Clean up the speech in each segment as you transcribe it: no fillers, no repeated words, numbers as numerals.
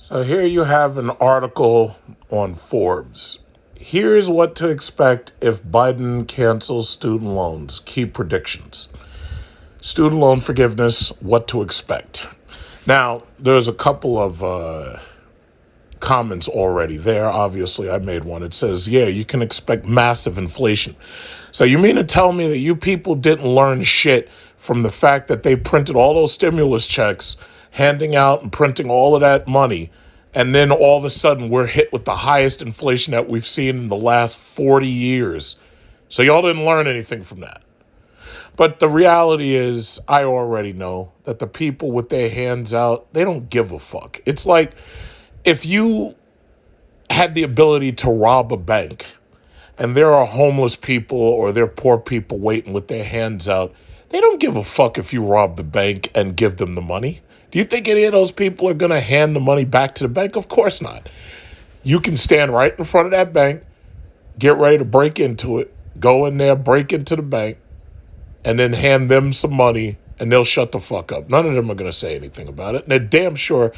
So here you have an article on Forbes. Here's what to expect if Biden cancels student loans. Key predictions. Student loan forgiveness, what to expect. Now, there's a couple of comments already there. Obviously, I made one. It says, yeah, you can expect massive inflation. So you mean to tell me that you people didn't learn shit from the fact that they printed all those stimulus checks, handing out and printing all of that money, and then all of a sudden we're hit with the highest inflation that we've seen in the last 40 years. So y'all didn't learn anything from that. But the reality is, I already know that the people with their hands out, they don't give a fuck. It's like if you had the ability to rob a bank and there are homeless people or there are poor people waiting with their hands out, they don't give a fuck if you rob the bank and give them the money. Do you think any of those people are going to hand the money back to the bank? Of course not. You can stand right in front of that bank, get ready to break into it, go in there, break into the bank, and then hand them some money, and they'll shut the fuck up. None of them are going to say anything about it. And they're damn sure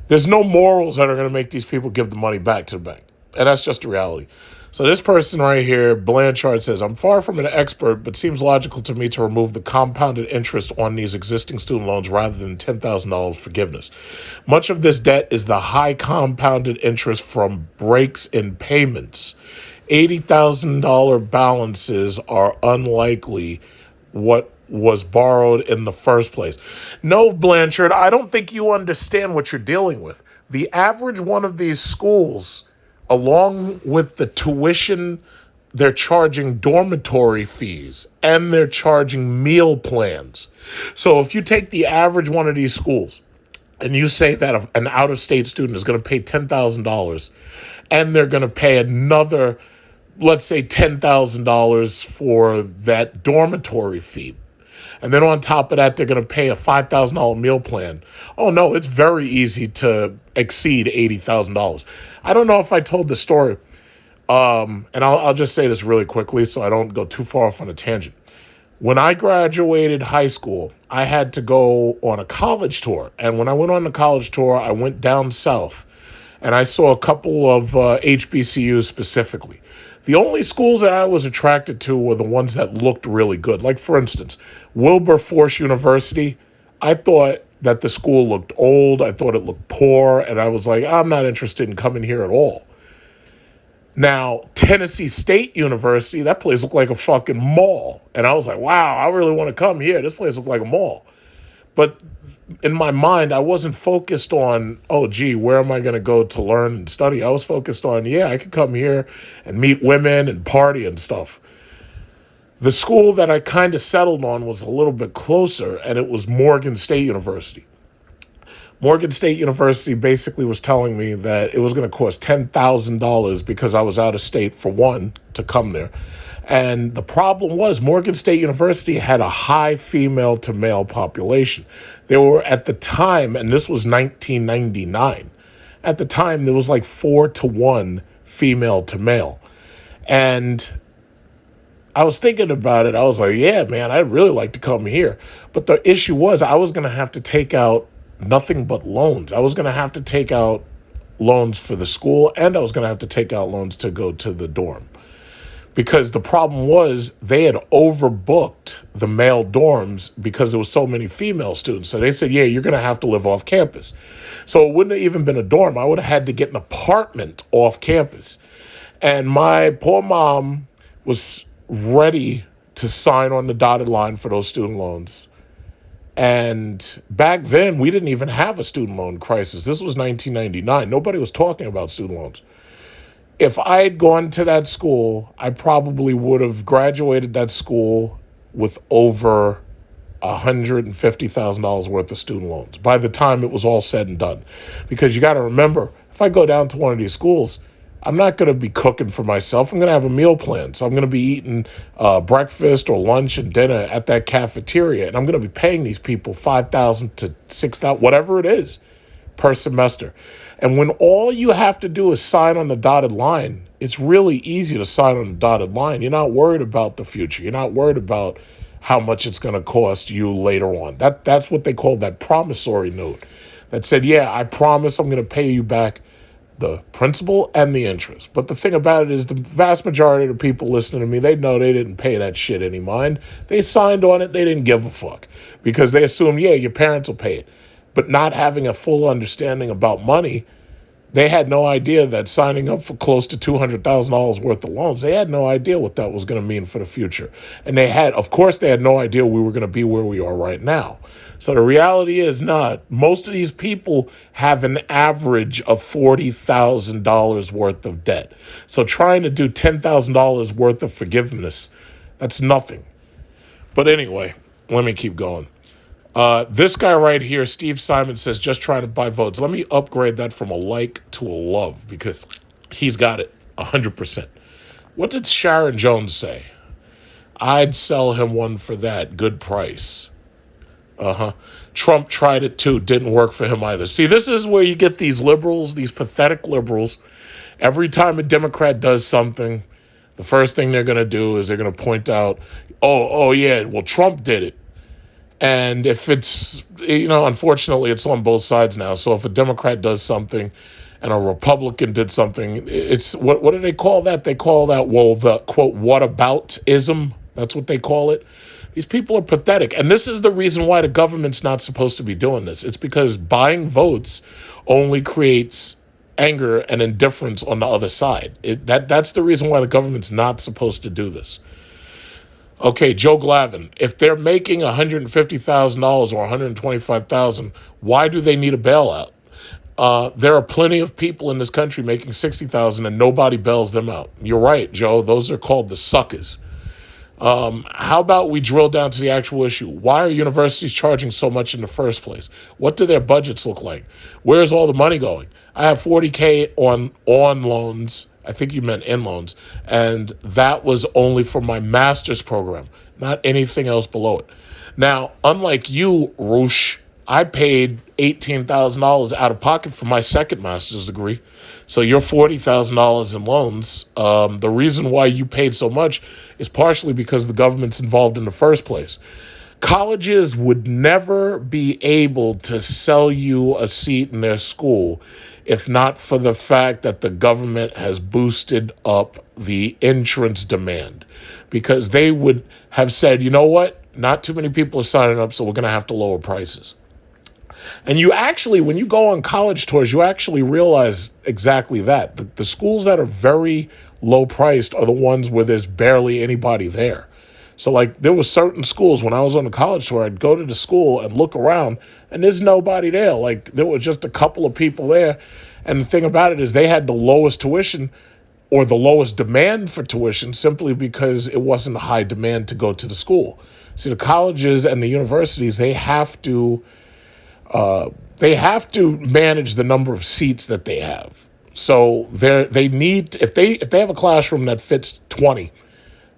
there's no morals that are going to make these people give the money back to the bank. And that's just the reality. So this person right here, Blanchard, says, I'm far from an expert, but seems logical to me to remove the compounded interest on these existing student loans rather than $10,000 forgiveness. Much of this debt is the high compounded interest from breaks in payments. $80,000 balances are unlikely what was borrowed in the first place. No, Blanchard, I don't think you understand what you're dealing with. The average one of these schools, along with the tuition, they're charging dormitory fees and they're charging meal plans. So if you take the average one of these schools and you say that an out-of-state student is going to pay $10,000 and they're going to pay another, let's say $10,000 for that dormitory fee. And then on top of that, they're going to pay a $5,000 meal plan. Oh, no, it's very easy to exceed $80,000. I don't know if I told the story, and I'll just say this really quickly so I don't go too far off on a tangent. When I graduated high school, I had to go on a college tour. And when I went on the college tour, I went down south, and I saw a couple of HBCUs specifically. The only schools that I was attracted to were the ones that looked really good. Like, for instance, Wilberforce University. I thought that the school looked old. I thought it looked poor. And I was like, I'm not interested in coming here at all. Now, Tennessee State University, that place looked like a fucking mall. And I was like, wow, I really want to come here. This place looked like a mall. But in my mind, I wasn't focused on, oh, gee, where am I going to go to learn and study? I was focused on, yeah, I could come here and meet women and party and stuff. The school that I kind of settled on was a little bit closer, and it was Morgan State University. Morgan State University basically was telling me that it was going to cost $10,000 because I was out of state, for one, to come there. And the problem was Morgan State University had a high female to male population. There were at the time, and this was 1999, at the time there was like 4-to-1 female to male. And I was thinking about it. I was like, yeah, man, I'd really like to come here. But the issue was I was going to have to take out nothing but loans. I was going to have to take out loans for the school, and I was going to have to take out loans to go to the dorm. Because the problem was they had overbooked the male dorms because there was so many female students. So they said, yeah, you're going to have to live off campus. So it wouldn't have even been a dorm. I would have had to get an apartment off campus. And my poor mom was ready to sign on the dotted line for those student loans. And back then, we didn't even have a student loan crisis. This was 1999. Nobody was talking about student loans. If I had gone to that school, I probably would have graduated that school with over $150,000 worth of student loans by the time it was all said and done. Because you got to remember, if I go down to one of these schools, I'm not going to be cooking for myself. I'm going to have a meal plan. So I'm going to be eating breakfast or lunch and dinner at that cafeteria. And I'm going to be paying these people $5,000 to $6,000, whatever it is, per semester. And when all you have to do is sign on the dotted line, it's really easy to sign on the dotted line. You're not worried about the future. You're not worried about how much it's going to cost you later on. That's what they call that promissory note. that said, yeah, I promise I'm going to pay you back the principal and the interest. But the thing about it is the vast majority of the people listening to me, they know they didn't pay that shit any mind. They signed on it. They didn't give a fuck because they assumed, yeah, your parents will pay it. But not having a full understanding about money, they had no idea that signing up for close to $200,000 worth of loans, they had no idea what that was going to mean for the future. And of course, they had no idea we were going to be where we are right now. So the reality is not. Most of these people have an average of $40,000 worth of debt. So trying to do $10,000 worth of forgiveness, that's nothing. But anyway, let me keep going. This guy right here, Steve Simon, says, just trying to buy votes. Let me upgrade that from a like to a love because he's got it 100%. What did Sharon Jones say? I'd sell him one for that. Good price. Trump tried it too. Didn't work for him either. See, this is where you get these liberals, these pathetic liberals. Every time a Democrat does something, the first thing they're going to do is they're going to point out, oh, yeah, well, Trump did it. And if it's, unfortunately, it's on both sides now. So if a Democrat does something and a Republican did something, it's, what do they call that? They call that, the, quote, whataboutism. That's what they call it. These people are pathetic. And this is the reason why the government's not supposed to be doing this. It's because buying votes only creates anger and indifference on the other side. That's the reason why the government's not supposed to do this. Okay, Joe Glavin, if they're making $150,000 or $125,000, why do they need a bailout? There are plenty of people in this country making $60,000 and nobody bails them out. You're right, Joe. Those are called the suckers. How about we drill down to the actual issue? Why are universities charging so much in the first place? What do their budgets look like? Where's all the money going? I have $40K on loans. I think you meant in loans. And that was only for my master's program, not anything else below it. Now, unlike you, Roosh, I paid $18,000 out of pocket for my second master's degree. So your $40,000 in loans, the reason why you paid so much is partially because the government's involved in the first place. Colleges would never be able to sell you a seat in their school if not for the fact that the government has boosted up the entrance demand, because they would have said, you know what, not too many people are signing up, so we're going to have to lower prices. And you actually, when you go on college tours, you actually realize exactly that. The schools that are very low priced are the ones where there's barely anybody there. So like there were certain schools when I was on the college tour, I'd go to the school and look around and there's nobody there. Like there were just a couple of people there. And the thing about it is they had the lowest tuition or the lowest demand for tuition simply because it wasn't a high demand to go to the school. See, the colleges and the universities, they have to manage the number of seats that they have. So they need, if they have a classroom that fits 20,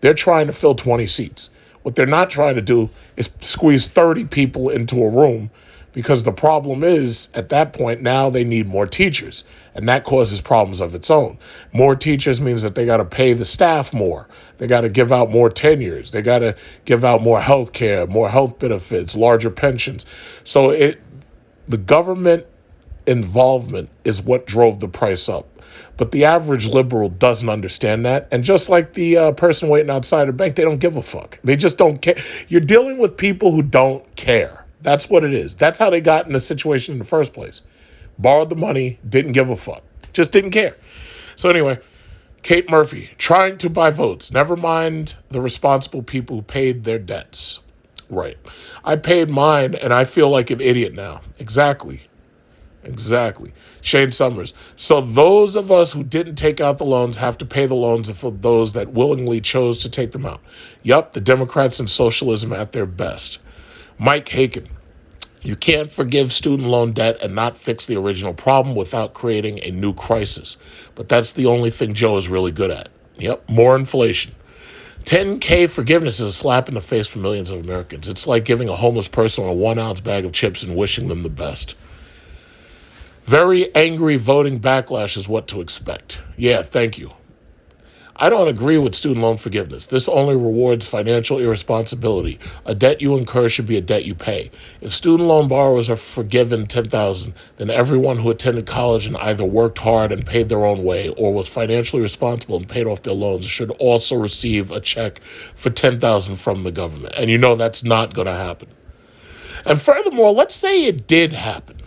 they're trying to fill 20 seats. What they're not trying to do is squeeze 30 people into a room, because the problem is at that point now they need more teachers, and that causes problems of its own. More teachers means that they got to pay the staff more. They got to give out more tenures. They got to give out more health care, more health benefits, larger pensions. So the government involvement is what drove the price up. But the average liberal doesn't understand that. And just like the person waiting outside a bank, they don't give a fuck. They just don't care. You're dealing with people who don't care. That's what it is. That's how they got in the situation in the first place. Borrowed the money, didn't give a fuck. Just didn't care. So anyway, Kate Murphy, trying to buy votes. Never mind the responsible people who paid their debts. Right. I paid mine and I feel like an idiot now. Exactly. Shane Summers. So those of us who didn't take out the loans have to pay the loans for those that willingly chose to take them out. Yup, the Democrats and socialism at their best. Mike Haken. You can't forgive student loan debt and not fix the original problem without creating a new crisis. But that's the only thing Joe is really good at. Yep, more inflation. 10K forgiveness is a slap in the face for millions of Americans. It's like giving a homeless person a 1-ounce bag of chips and wishing them the best. Very angry voting backlash is what to expect. Yeah, thank you. I don't agree with student loan forgiveness. This only rewards financial irresponsibility. A debt you incur should be a debt you pay. If student loan borrowers are forgiven $10,000, then everyone who attended college and either worked hard and paid their own way or was financially responsible and paid off their loans should also receive a check for $10,000 from the government. And you know that's not going to happen. And furthermore, let's say it did happen.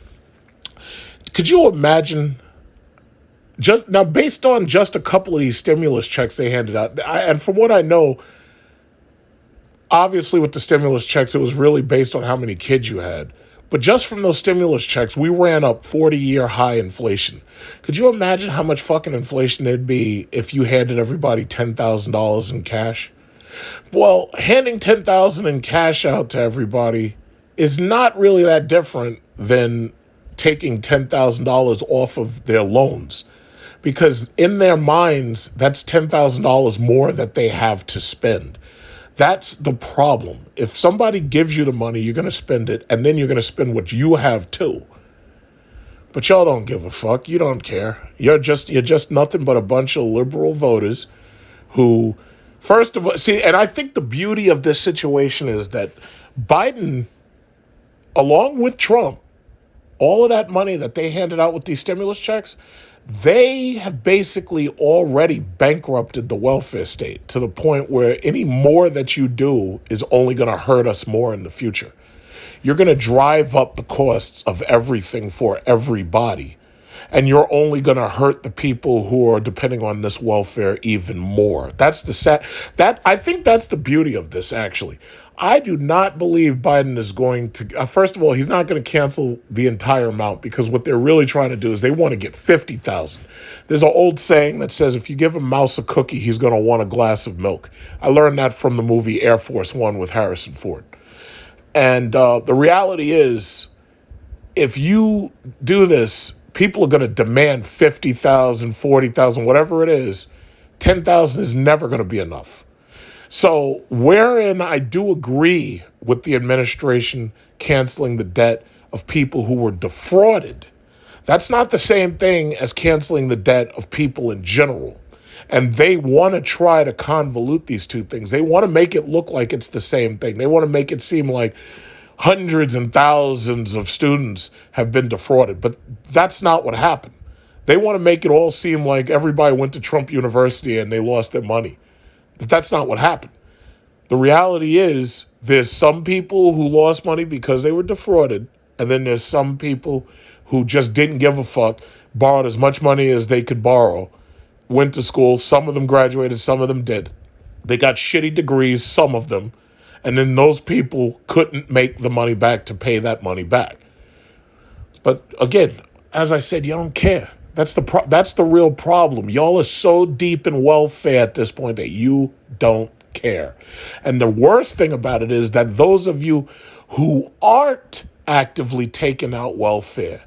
Could you imagine? Just now, based on just a couple of these stimulus checks they handed out, and from what I know, obviously with the stimulus checks, it was really based on how many kids you had. But just from those stimulus checks, we ran up 40-year high inflation. Could you imagine how much fucking inflation there'd be if you handed everybody $10,000 in cash? Well, handing $10,000 in cash out to everybody is not really that different than taking $10,000 off of their loans. Because in their minds, that's $10,000 more that they have to spend. That's the problem. If somebody gives you the money, you're going to spend it, and then you're going to spend what you have too. But y'all don't give a fuck. You don't care. You're just nothing but a bunch of liberal voters who, first of all, see, and I think the beauty of this situation is that Biden, along with Trump, all of that money that they handed out with these stimulus checks, they have basically already bankrupted the welfare state to the point where any more that you do is only going to hurt us more in the future. You're going to drive up the costs of everything for everybody, and you're only going to hurt the people who are depending on this welfare even more. I think that's the beauty of this, actually. I do not believe Biden is going to, first of all, he's not going to cancel the entire amount, because what they're really trying to do is they want to get 50,000. There's an old saying that says if you give a mouse a cookie, he's going to want a glass of milk. I learned that from the movie Air Force One with Harrison Ford. And the reality is, if you do this, people are going to demand 50,000, 40,000, whatever it is. 10,000 is never going to be enough. So wherein I do agree with the administration canceling the debt of people who were defrauded, that's not the same thing as canceling the debt of people in general. And they want to try to convolute these two things. They want to make it look like it's the same thing. They want to make it seem like hundreds and thousands of students have been defrauded. But that's not what happened. They want to make it all seem like everybody went to Trump University and they lost their money. But that's not what happened. The reality is there's some people who lost money because they were defrauded, and then there's some people who just didn't give a fuck, borrowed as much money as they could borrow, went to school. Some of them graduated, some of them did. They got shitty degrees, some of them, and then those people couldn't make the money back to pay that money back. But again, as I said, you don't care. That's the real problem. Y'all are so deep in welfare at this point that you don't care. And the worst thing about it is that those of you who aren't actively taking out welfare,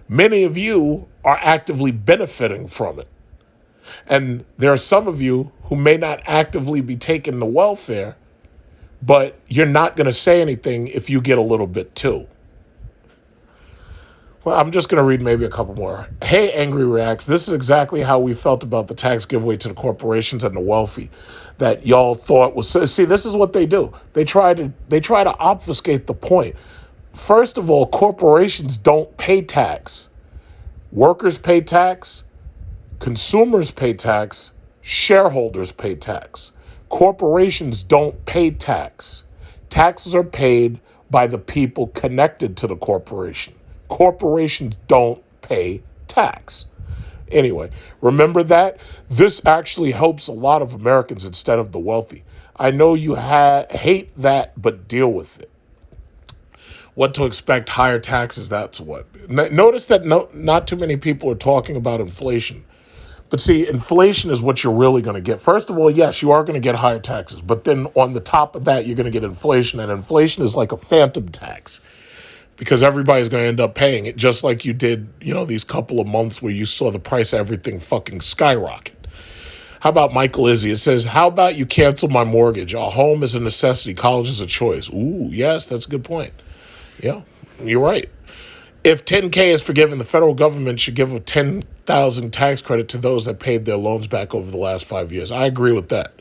many of you are actively benefiting from it. And there are some of you who may not actively be taking the welfare, but you're not going to say anything if you get a little bit too. Well, I'm just going to read maybe a couple more. Hey, Angry Reacts, this is exactly how we felt about the tax giveaway to the corporations and the wealthy that y'all thought was... See, this is what they do. They try to obfuscate the point. First of all, corporations don't pay tax. Workers pay tax. Consumers pay tax. Shareholders pay tax. Corporations don't pay tax. Taxes are paid by the people connected to the corporation. Corporations don't pay tax. Anyway, remember that. This actually helps a lot of Americans instead of the wealthy. I know you hate that, but deal with it. What to expect, higher taxes, that's what. Notice that not too many people are talking about inflation. But see, inflation is what you're really going to get. First of all, yes, you are going to get higher taxes. But then on the top of that, you're going to get inflation. And inflation is like a phantom tax, because everybody's going to end up paying it, just like you did, these couple of months where you saw the price of everything fucking skyrocket. How about Michael Izzy? It says, how about you cancel my mortgage? A home is a necessity. College is a choice. Ooh, yes, that's a good point. Yeah, you're right. If 10K is forgiven, the federal government should give a 10,000 tax credit to those that paid their loans back over the last 5 years. I agree with that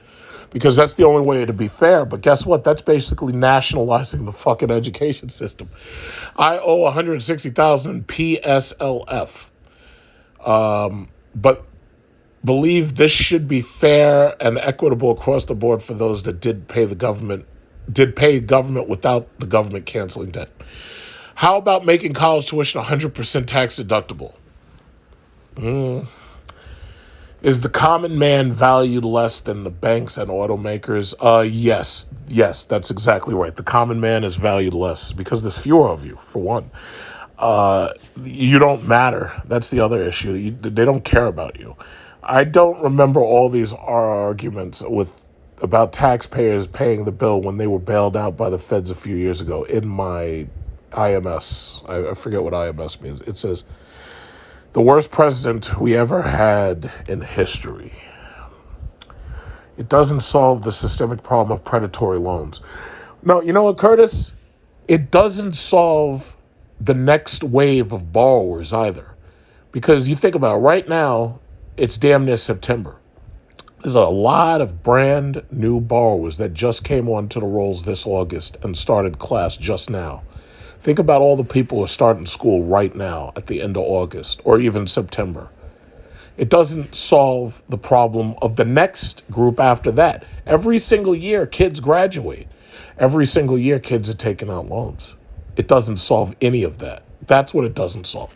because that's the only way to be fair. But guess what? That's basically nationalizing the fucking education system. I owe 160,000 in PSLF, but believe this should be fair and equitable across the board for those that did pay government without the government canceling debt. How about making college tuition 100% tax deductible? Is the common man valued less than the banks and automakers? Yes, that's exactly right. The common man is valued less because there's fewer of you, for one. You don't matter. That's the other issue. They don't care about you. I don't remember all these arguments about taxpayers paying the bill when they were bailed out by the feds a few years ago in my IMS. I forget what IMS means. It says, the worst president we ever had in history. It doesn't solve the systemic problem of predatory loans. No, you know what, Curtis? It doesn't solve the next wave of borrowers either. Because you think about it, right now, it's damn near September. There's a lot of brand new borrowers that just came onto the rolls this August and started class just now. Think about all the people who are starting school right now at the end of August or even September. It doesn't solve the problem of the next group after that. Every single year, kids graduate. Every single year, kids are taking out loans. It doesn't solve any of that. That's what it doesn't solve.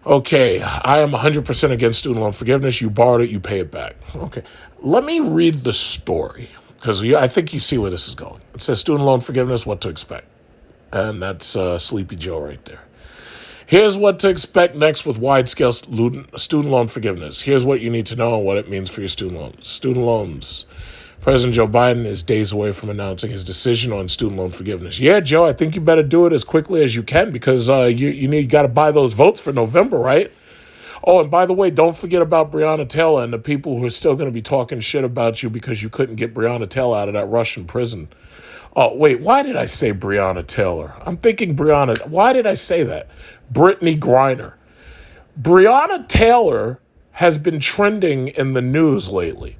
Okay, I am 100% against student loan forgiveness. You borrowed it, you pay it back. Okay, let me read the story because I think you see where this is going. It says student loan forgiveness, what to expect. And that's Sleepy Joe right there. Here's what to expect next with wide-scale student loan forgiveness. Here's what you need to know and what it means for your student loans. Student loans. President Joe Biden is days away from announcing his decision on student loan forgiveness. Yeah, Joe, I think you better do it as quickly as you can because you got to buy those votes for November, right? Oh, and by the way, don't forget about Breonna Taylor and the people who are still going to be talking shit about you because you couldn't get Breonna Taylor out of that Russian prison. Oh, wait, why did I say Breonna Taylor? I'm thinking why did I say that? Brittany Griner. Breonna Taylor has been trending in the news lately.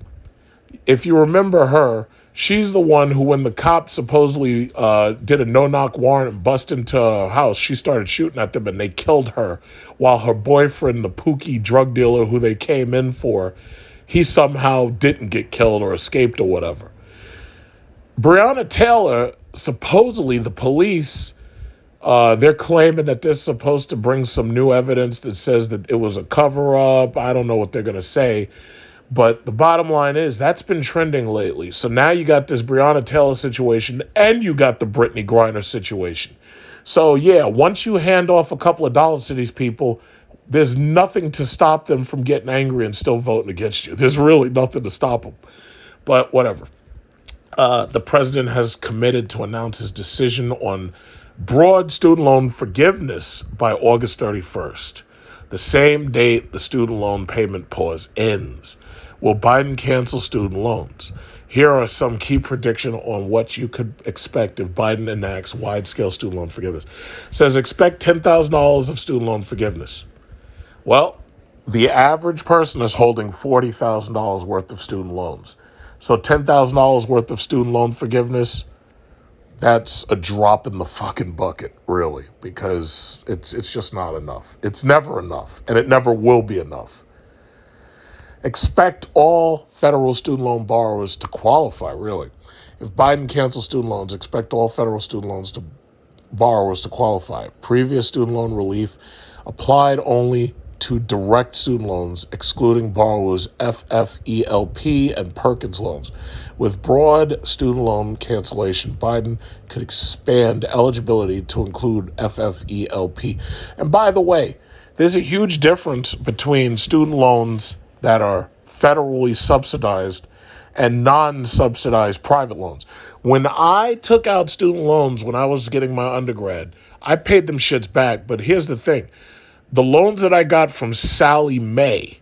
If you remember her, she's the one who, when the cops supposedly did a no-knock warrant and bust into her house, she started shooting at them and they killed her while her boyfriend, the Pookie drug dealer who they came in for, he somehow didn't get killed or escaped or whatever. Breonna Taylor, supposedly the police, they're claiming that they're supposed to bring some new evidence that says that it was a cover-up. I don't know what they're going to say. But the bottom line is that's been trending lately. So now you got this Breonna Taylor situation and you got the Brittany Griner situation. So yeah, once you hand off a couple of dollars to these people, there's nothing to stop them from getting angry and still voting against you. There's really nothing to stop them. But whatever. The president has committed to announce his decision on broad student loan forgiveness by August 31st, the same date the student loan payment pause ends. Will Biden cancel student loans? Here are some key predictions on what you could expect if Biden enacts wide-scale student loan forgiveness. It says expect $10,000 of student loan forgiveness. Well, the average person is holding $40,000 worth of student loans. So $10,000 worth of student loan forgiveness, that's a drop in the fucking bucket, really, because it's just not enough. It's never enough, and it never will be enough. Expect all federal student loan borrowers to qualify, really. If Biden cancels student loans, expect all federal student loans to borrowers to qualify. Previous student loan relief applied only to direct student loans, excluding borrowers' FFELP and Perkins loans. With broad student loan cancellation, Biden could expand eligibility to include FFELP. And by the way, there's a huge difference between student loans that are federally subsidized and non-subsidized private loans. When I took out student loans when I was getting my undergrad, I paid them shits back. But here's the thing. The loans that I got from Sally Mae,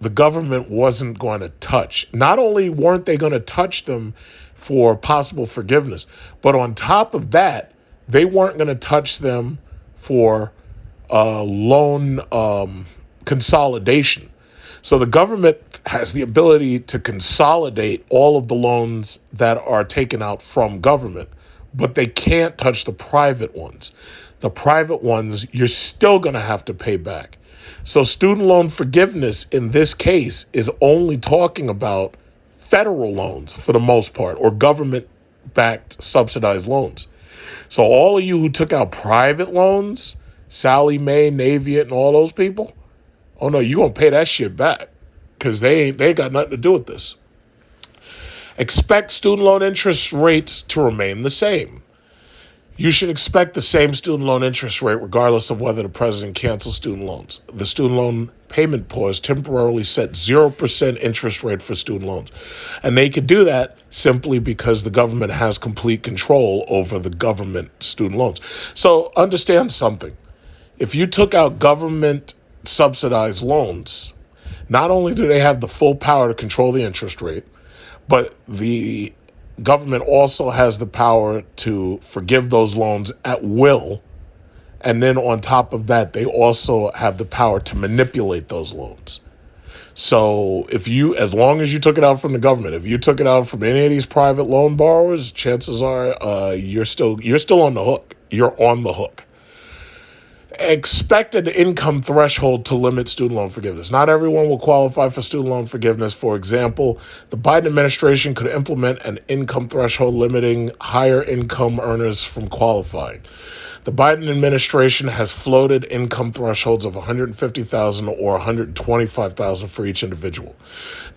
the government wasn't going to touch. Not only weren't they going to touch them for possible forgiveness, but on top of that, they weren't going to touch them for loan consolidation. So the government has the ability to consolidate all of the loans that are taken out from government, but they can't touch the private ones. The private ones, you're still going to have to pay back. So student loan forgiveness in this case is only talking about federal loans for the most part, or government-backed subsidized loans. So all of you who took out private loans, Sally Mae, Navient, and all those people, oh no, you're going to pay that shit back because they ain't got nothing to do with this. Expect student loan interest rates to remain the same. You should expect the same student loan interest rate regardless of whether the president cancels student loans. The student loan payment pause temporarily set 0% interest rate for student loans. And they could do that simply because the government has complete control over the government student loans. So understand something. If you took out government subsidized loans, not only do they have the full power to control the interest rate, but the government also has the power to forgive those loans at will. And then on top of that, they also have the power to manipulate those loans. So as long as you took it out from the government, if you took it out from any of these private loan borrowers, chances are you're still on the hook. You're on the hook. Expect an income threshold to limit student loan forgiveness. Not everyone will qualify for student loan forgiveness. For example, the Biden administration could implement an income threshold limiting higher income earners from qualifying. The Biden administration has floated income thresholds of $150,000 or $125,000 for each individual.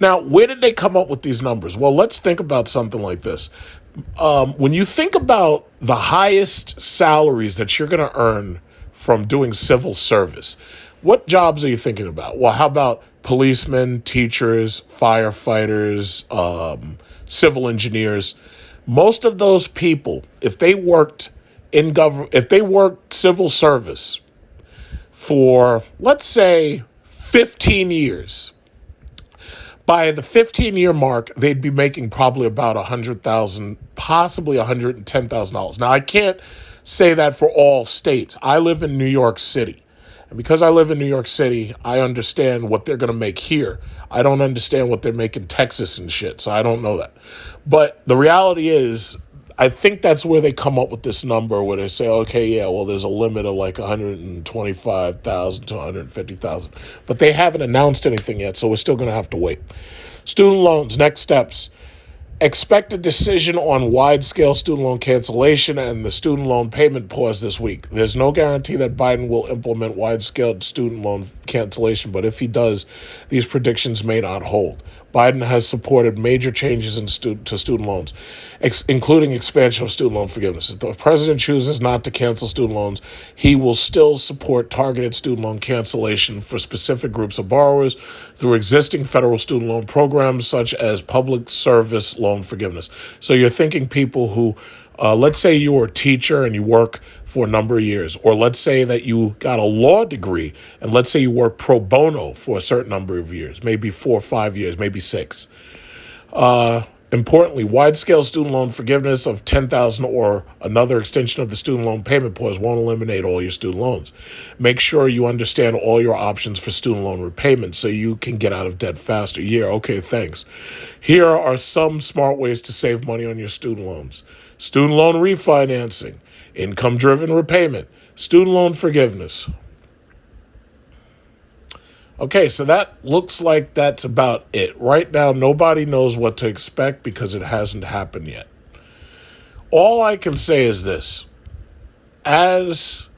Now, where did they come up with these numbers? Well, let's think about something like this. When you think about the highest salaries that you're going to earn from doing civil service, what jobs are you thinking about? Well, how about policemen, teachers, firefighters, civil engineers? Most of those people, if they worked civil service for, let's say, 15 years, by the 15-year mark, they'd be making probably about $100,000, possibly $110,000. Now, I can't say that for all states. I live in New York City. And because I live in New York City, I understand what they're going to make here. I don't understand what they're making in Texas and shit, so I don't know that. But the reality is, I think that's where they come up with this number where they say, okay, yeah, well, there's a limit of like $125,000 to $150,000. But they haven't announced anything yet, so we're still going to have to wait. Student loans, next steps. Expect a decision on wide-scale student loan cancellation and the student loan payment pause this week. There's no guarantee that Biden will implement wide-scale student loan cancellation, but if he does, these predictions may not hold. Biden has supported major changes to student loans, including expansion of student loan forgiveness. If the president chooses not to cancel student loans, he will still support targeted student loan cancellation for specific groups of borrowers through existing federal student loan programs such as public service loan forgiveness. So you're thinking people who, let's say you were a teacher and you work for a number of years, or let's say that you got a law degree and let's say you work pro bono for a certain number of years, maybe 4 or 5 years, maybe 6. Importantly, wide-scale student loan forgiveness of $10,000 or another extension of the student loan payment pause won't eliminate all your student loans. Make sure you understand all your options for student loan repayment so you can get out of debt faster. Yeah, okay, thanks. Here are some smart ways to save money on your student loans. Student loan refinancing, income-driven repayment, student loan forgiveness. Okay, so that looks like that's about it. Right now, nobody knows what to expect because it hasn't happened yet. All I can say is this. As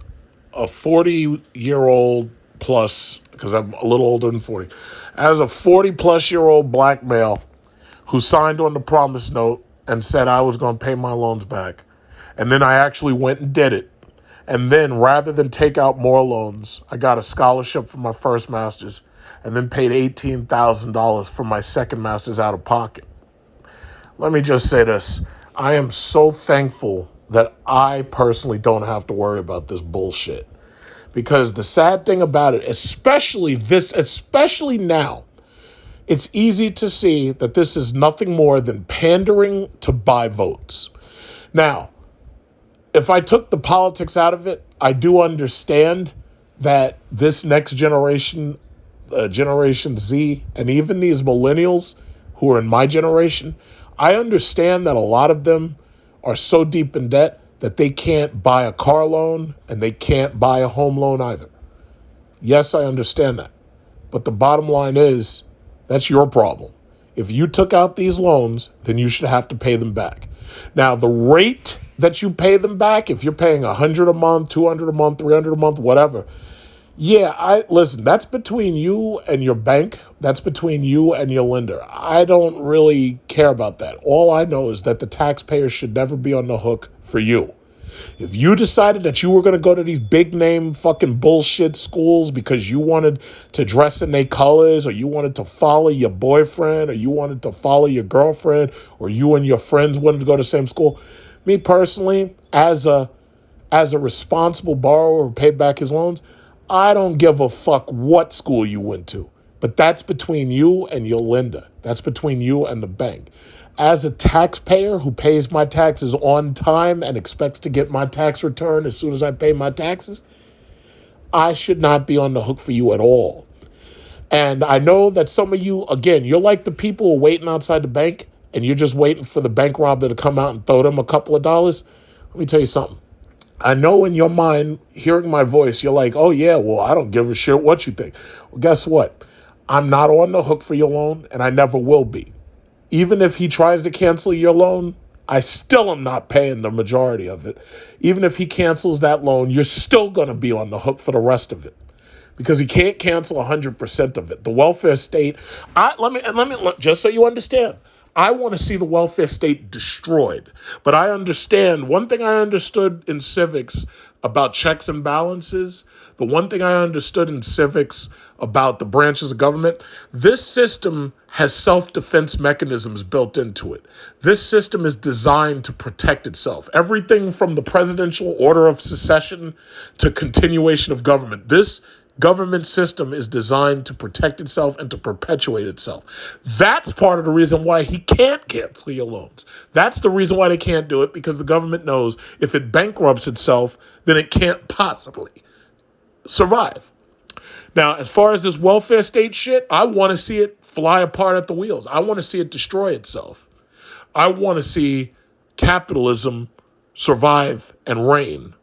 a 40-year-old plus, because I'm a little older than 40, as a 40-plus-year-old black male who signed on the promise note and said I was going to pay my loans back, and then I actually went and did it, and then rather than take out more loans, I got a scholarship for my first master's and then paid $18,000 for my second master's out of pocket. Let me just say this. I am so thankful that I personally don't have to worry about this bullshit. Because the sad thing about it, especially now, it's easy to see that this is nothing more than pandering to buy votes. Now, if I took the politics out of it, I do understand that this next generation, Generation Z, and even these millennials who are in my generation, I understand that a lot of them are so deep in debt that they can't buy a car loan and they can't buy a home loan either. Yes, I understand that. But the bottom line is, that's your problem. If you took out these loans, then you should have to pay them back. Now, the rate that you pay them back, if you're paying $100 a month, $200 a month, $300 a month, whatever, listen, that's between you and your bank. That's between you and your lender. I don't really care about that. All I know is that the taxpayer should never be on the hook for you. If you decided that you were going to go to these big name fucking bullshit schools because you wanted to dress in their colors, or you wanted to follow your boyfriend, or you wanted to follow your girlfriend, or you and your friends wanted to go to the same school, me personally, as a responsible borrower who paid back his loans, I don't give a fuck what school you went to. But that's between you and your lender. That's between you and the bank. As a taxpayer who pays my taxes on time and expects to get my tax return as soon as I pay my taxes, I should not be on the hook for you at all. And I know that some of you, again, you're like the people who are waiting outside the bank and you're just waiting for the bank robber to come out and throw them a couple of dollars. Let me tell you something. I know in your mind, hearing my voice, you're like, oh yeah, well, I don't give a shit what you think. Well, guess what? I'm not on the hook for your loan, and I never will be. Even if he tries to cancel your loan, I still am not paying the majority of it. Even if he cancels that loan, you're still going to be on the hook for the rest of it, because he can't cancel 100% of it. The welfare state, let me just so you understand, I want to see the welfare state destroyed. But I understand, one thing I understood in civics about checks and balances, the one thing I understood in civics about the branches of government, this system has self-defense mechanisms built into it. This system is designed to protect itself. Everything from the presidential order of secession to continuation of government. This government system is designed to protect itself and to perpetuate itself. That's part of the reason why he can't cancel your loans. That's the reason why they can't do it, because the government knows if it bankrupts itself, then it can't possibly survive. Now, as far as this welfare state shit, I want to see it fly apart at the wheels. I want to see it destroy itself. I want to see capitalism survive and reign.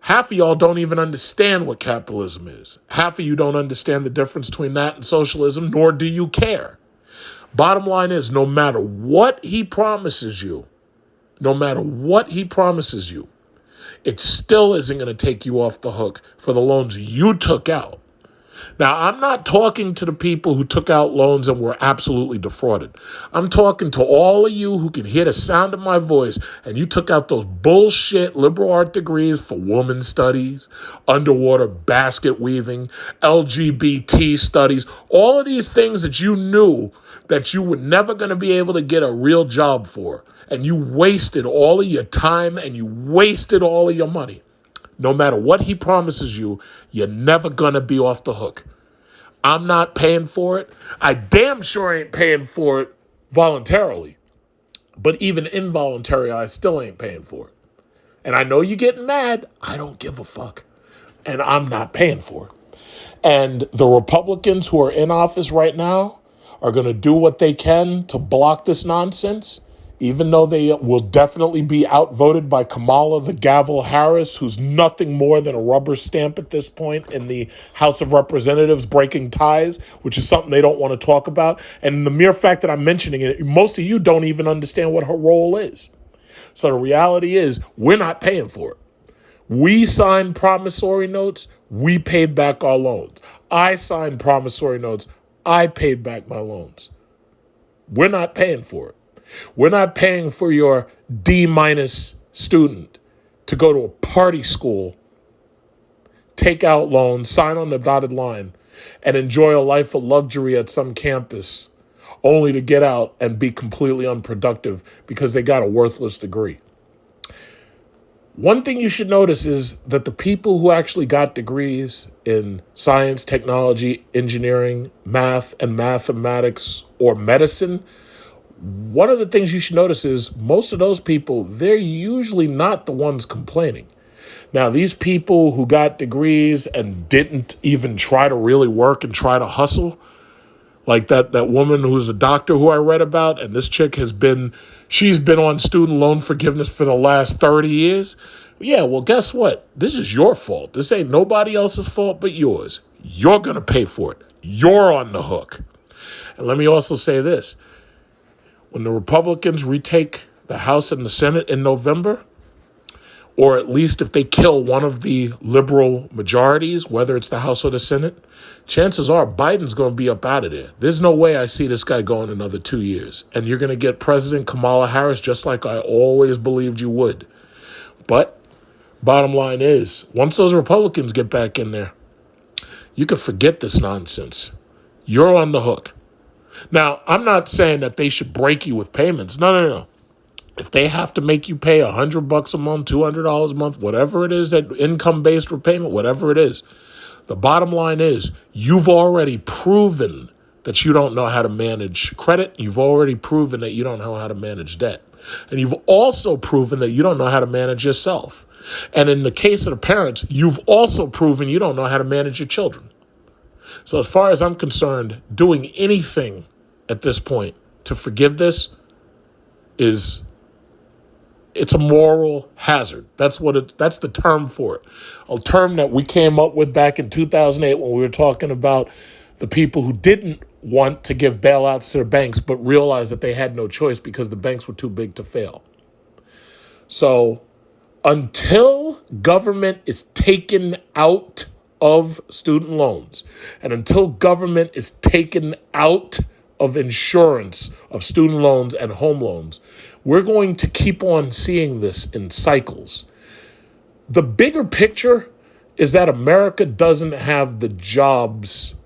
Half of y'all don't even understand what capitalism is. Half of you don't understand the difference between that and socialism, nor do you care. Bottom line is, no matter what he promises you, it still isn't going to take you off the hook for the loans you took out. Now, I'm not talking to the people who took out loans and were absolutely defrauded. I'm talking to all of you who can hear the sound of my voice and you took out those bullshit liberal art degrees for woman studies, underwater basket weaving, LGBT studies, all of these things that you knew that you were never going to be able to get a real job for. And you wasted all of your time and you wasted all of your money. No matter what he promises you, you're never going to be off the hook. I'm not paying for it. I damn sure ain't paying for it voluntarily. But even involuntary, I still ain't paying for it. And I know you're getting mad. I don't give a fuck. And I'm not paying for it. And the Republicans who are in office right now are going to do what they can to block this nonsense, even though they will definitely be outvoted by Kamala the Gavel Harris, who's nothing more than a rubber stamp at this point in the House of Representatives breaking ties, which is something they don't want to talk about. And the mere fact that I'm mentioning it, most of you don't even understand what her role is. So the reality is, we're not paying for it. We signed promissory notes. We paid back our loans. I signed promissory notes. I paid back my loans. We're not paying for it. We're not paying for your D- student to go to a party school, take out loans, sign on the dotted line, and enjoy a life of luxury at some campus, only to get out and be completely unproductive because they got a worthless degree. One thing you should notice is that the people who actually got degrees in science, technology, engineering, math, and mathematics, or medicine, one of the things you should notice is most of those people, they're usually not the ones complaining. Now, these people who got degrees and didn't even try to really work and try to hustle, like that woman who's a doctor who I read about, and this chick she's been on student loan forgiveness for the last 30 years. Yeah, well, guess what? This is your fault. This ain't nobody else's fault but yours. You're going to pay for it. You're on the hook. And let me also say this. When the Republicans retake the House and the Senate in November, or at least if they kill one of the liberal majorities, whether it's the House or the Senate, chances are Biden's going to be up out of there. There's no way I see this guy going another 2 years. And you're going to get President Kamala Harris just like I always believed you would. But bottom line is, once those Republicans get back in there, you can forget this nonsense. You're on the hook. Now, I'm not saying that they should break you with payments. No. If they have to make you pay $100 a month, $200 a month, whatever it is, that income-based repayment, whatever it is, the bottom line is you've already proven that you don't know how to manage credit. You've already proven that you don't know how to manage debt. And you've also proven that you don't know how to manage yourself. And in the case of the parents, you've also proven you don't know how to manage your children. So as far as I'm concerned, doing anything at this point to forgive this it's a moral hazard. That's the term for it. A term that we came up with back in 2008 when we were talking about the people who didn't want to give bailouts to the banks but realized that they had no choice because the banks were too big to fail. So until government is taken out of student loans and until government is taken out of insurance of student loans and home loans, we're going to keep on seeing this in cycles. The bigger picture is that America doesn't have the jobs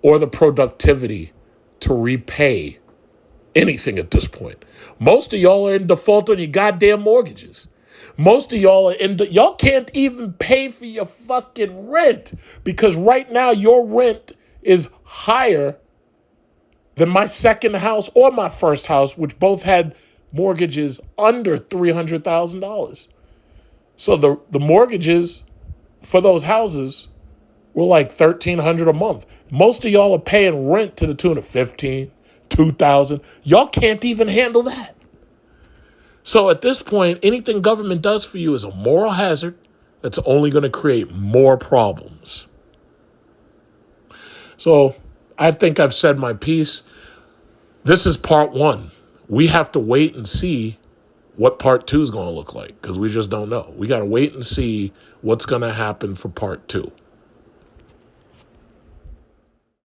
or the productivity to repay anything at this point. Most of y'all are in default on your goddamn mortgages. Most of y'all y'all can't even pay for your fucking rent because right now your rent is higher than my second house or my first house, which both had mortgages under $300,000. So the mortgages for those houses were like $1,300 a month. Most of y'all are paying rent to the tune of $1,500, $2,000. Y'all can't even handle that. So at this point, anything government does for you is a moral hazard that's only going to create more problems. So I think I've said my piece. This is part one. We have to wait and see what part two is going to look like because we just don't know. We got to wait and see what's going to happen for part two.